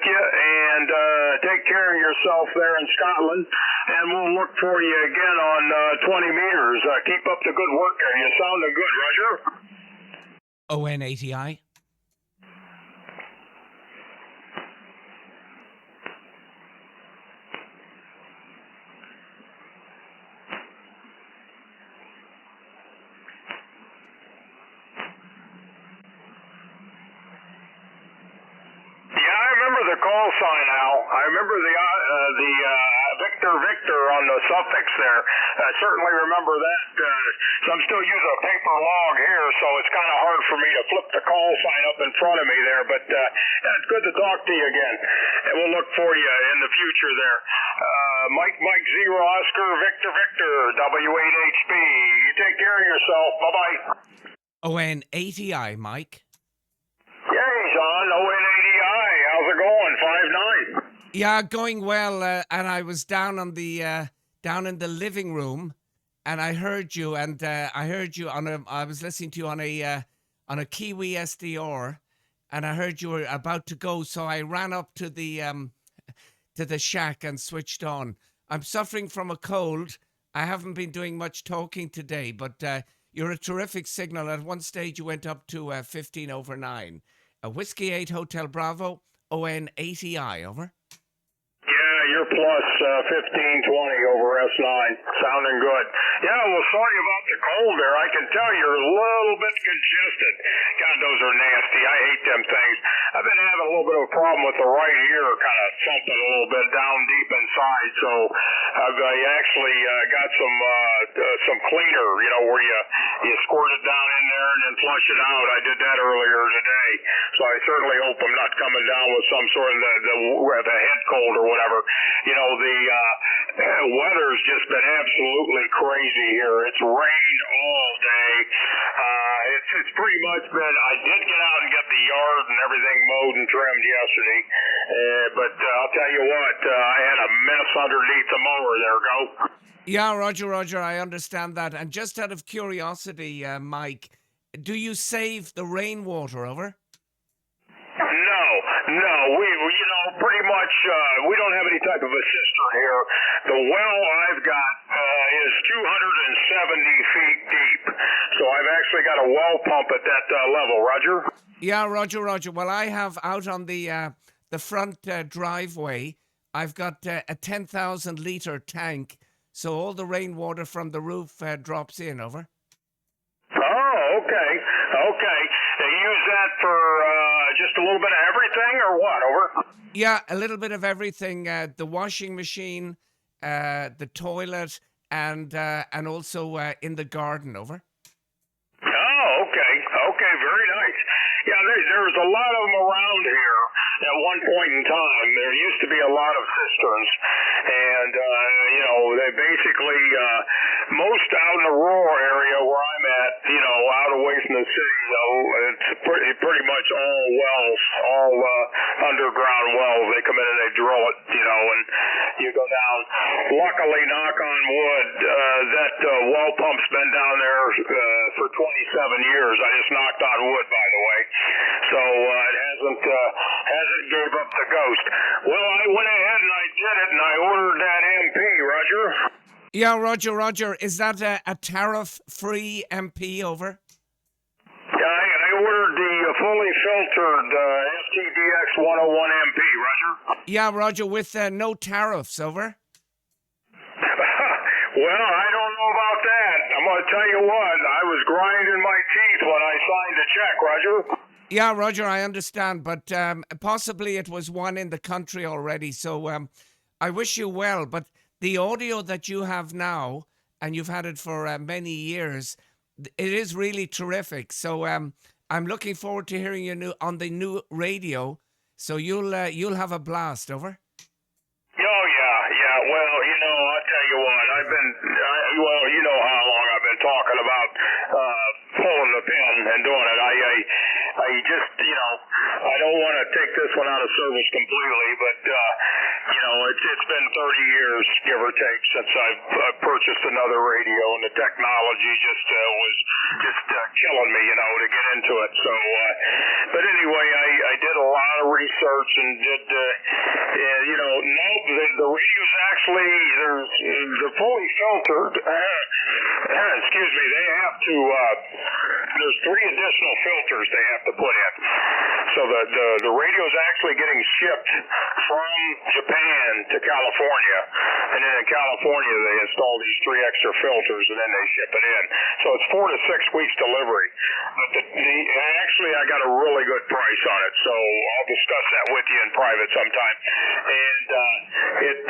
you, and take care of yourself there in Scotland, and we'll look for you again on 20 meters. Keep up the good work there. You sounding good, Roger. ON80I. The call sign, Al. I remember the Victor on the suffix there. I certainly remember that. So I'm still using a paper log here, so it's kind of hard for me to flip the call sign up in front of me there. But it's good to talk to you again, and we'll look for you in the future there. Mike 0 Oscar Victor W8HB. You take care of yourself. Bye bye. ON80I, Mike. Yeah, he's on ON80I. How's it going? 5'9". Yeah, going well. And I was down in the living room, and I heard you. And I heard you I was listening to you on a Kiwi SDR, and I heard you were about to go. So I ran up to the shack and switched on. I'm suffering from a cold. I haven't been doing much talking today, but you're a terrific signal. At one stage, you went up to 15 over 9. A Whiskey 8 Hotel Bravo, ON80I, over. Yeah, you're plus 1520 over S9. Sounding good. Yeah, well, sorry about the cold there. I can tell you're a little bit congested. God, those are nasty. I hate them things. I've been having a little bit of a problem with the right ear, kind of thumping a little bit down deep inside. So I've actually got some cleaner, where you squirt it down in there and then flush it out. I did that earlier today. So I certainly hope I'm not coming down with some sort of the head cold or whatever. The weather's just been absolutely crazy here. It's rained all day. It's pretty much been, I did get out and get the yard and everything mowed and trimmed yesterday. But I'll tell you what, I had a mess underneath the mower there, go. Yeah, Roger, I understand that. And just out of curiosity, Mike, do you save the rainwater, over? No, we pretty much, we don't have any type of a cistern here. The well I've got is 270 feet deep, so I've actually got a well pump at that level, Roger? Yeah, Roger. Well, I have out on the front driveway, I've got a 10,000 litre tank, so all the rainwater from the roof drops in, over. Oh, okay. They use that for just a little bit of everything, or what, over? Yeah, a little bit of everything. The washing machine, the toilet, and also in the garden, over. Oh, okay, very nice. Yeah, there's a lot of them around here. At one point in time, there used to be a lot of cisterns, and they basically most out in the rural area where I'm at, out away from the city, it's pretty much all wells, all underground wells. They come in and they drill it, and you go down. Luckily, knock on wood, that well pump's been down there for 27 years. I just knocked on wood, by the way, so it hasn't gave up the ghost. Well, I went ahead and I did it, and I ordered that MP, Roger. Yeah, Roger. Is that a tariff-free MP, over? Yeah, I ordered the fully filtered FTDX 101 MP, Roger. Yeah, Roger, with no tariffs, over? Well, I don't know about that. I'm going to tell you what, I was grinding my teeth when I signed the check, Roger. Yeah, Roger, I understand, but possibly it was one in the country already, so I wish you well. But the audio that you have now, and you've had it for many years, it is really terrific. So I'm looking forward to hearing you on the new radio, so you'll have a blast, over. Oh, yeah. Well, I'll tell you what, you know how long I've been talking about pulling the pin and doing it. I just, I don't want to take this one out of service completely, but, it's been 30 years, give or take, since I've purchased another radio, and the technology just was killing me, to get into it. So, But anyway, I did a lot of research and did, no, the radio's actually, they're fully filtered. Excuse me, they have to, there's 3 additional filters they have to put in. So the radio's actually getting shipped from Japan to California, and then in California they install these 3 extra filters, and then they ship it in. So it's 4 to 6 weeks delivery. But actually, I got a really good price on it, so I'll discuss that with you in private sometime. And it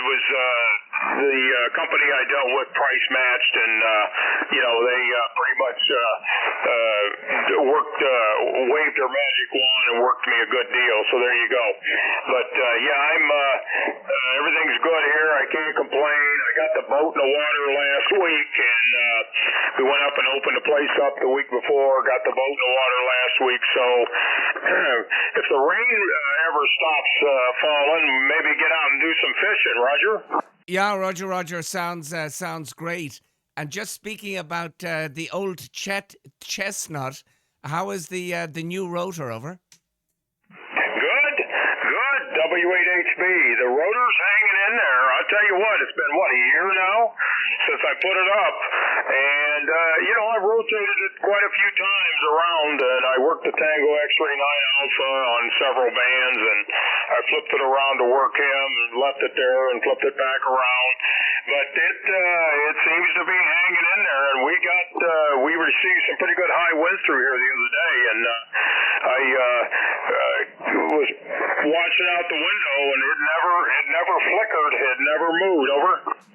was the company I dealt with price matched, and they pretty much waved their magic wand and worked me a good deal. So there you go. But I'm everything's good here. I can't complain. I got the boat in the water last week, and we went up and opened the place up the week before. Got the boat in the water last week. So if the rain ever stops falling, maybe get out and do some fishing, Roger. Yeah, Roger, sounds great. And just speaking about the old chestnut, how is the new rotor, over? Good. W8HB. The rotor's hanging in there. I'll tell you what, it's been, a year now since I put it up. And, I've rotated it quite a few times around, and I worked the Tango X-Ray 9 Alpha on several bands, and I flipped it around to work him, and left it there, and flipped it back around. But it seems to be hanging in there, and we received some pretty good high winds through here the other day, and I was watching out the window, and it never flickered, it never moved. Over.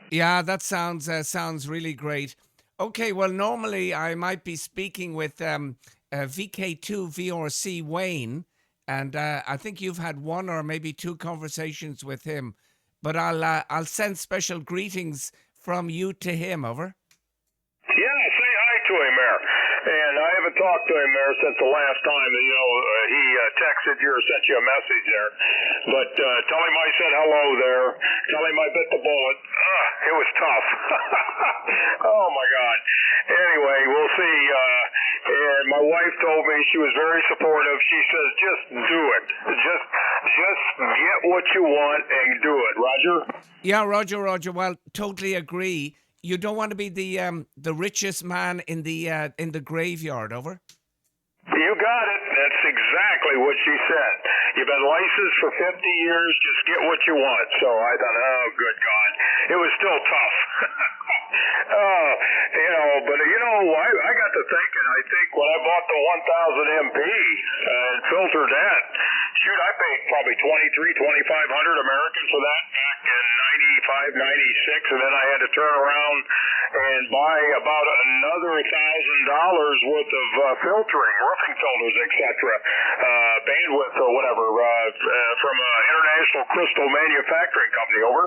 Yeah, that sounds really great. Okay, well, normally I might be speaking with VK2 VRC Wayne, and I think you've had 1 or maybe 2 conversations with him. But I'll send special greetings from you to him, over. Yeah, say hi to him there. And I haven't talked to him there since the last time, he texted you or sent you a message there. But tell him I said hello there. Tell him I bit the bullet. It was tough. Oh, my God. Anyway, we'll see. And my wife told me she was very supportive. She says, just do it. Just get what you want and do it. Roger? Yeah, Roger. Well, totally agree. You don't want to be the richest man in the graveyard, over? You got it. That's exactly what she said. You've been licensed for 50 years. Just get what you want. So I thought, oh, good God. It was still tough. I got to thinking, I think when I bought the 1000 MP and filtered that, I paid probably $2,500 American for that back in 95, 96, and then I had to turn around and buy about another $1,000 worth of filtering, roofing filters, etc., bandwidth or whatever, from an international crystal manufacturing company. Over.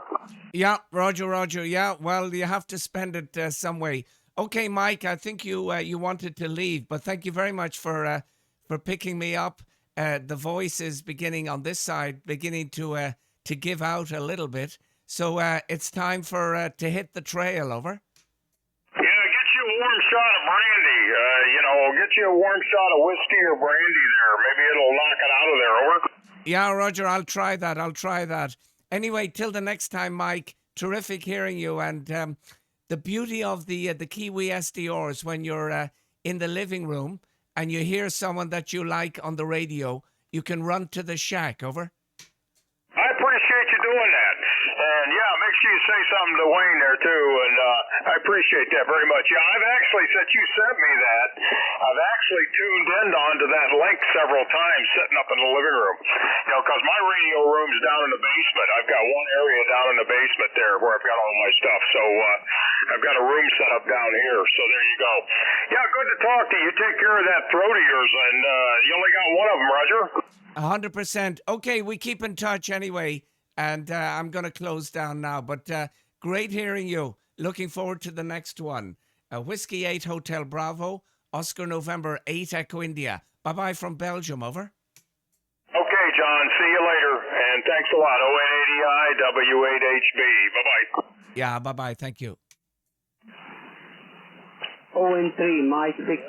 Yeah, Roger. Yeah, well, you have to spend it some way. Okay, Mike, I think you wanted to leave, but thank you very much for picking me up. The voice is beginning on this side, beginning to give out a little bit. So it's time to hit the trail, over. Yeah, get you a warm shot of brandy. Get you a warm shot of whiskey or brandy there. Maybe it'll knock it out of there, over. Yeah, Roger, I'll try that. Anyway, till the next time, Mike, terrific hearing you. And the beauty of the Kiwi SDRs when you're in the living room and you hear someone that you like on the radio, you can run to the shack, over. I appreciate you doing that. And, make sure you say something to Wayne there, too. And I appreciate that very much. Yeah, I've actually, since you sent me that, I've actually tuned in onto that link several times sitting up in the living room. Because my radio room's down in the basement. I've got one area down in the basement there where I've got all my stuff. So I've got a room set up down here. So there you go. Yeah, good to talk to you. You take care of that throat of yours. And you only got one of them, Roger. 100%. Okay, we keep in touch anyway. And I'm going to close down now. But great hearing you. Looking forward to the next one. Whiskey 8 Hotel Bravo, Oscar November 8 Echo India. Bye-bye from Belgium, over. Okay, John. See you later. And thanks a lot. O-N-A-D-I, W8HB. Bye-bye. Yeah, bye-bye. Thank you. ON3, Mike 6.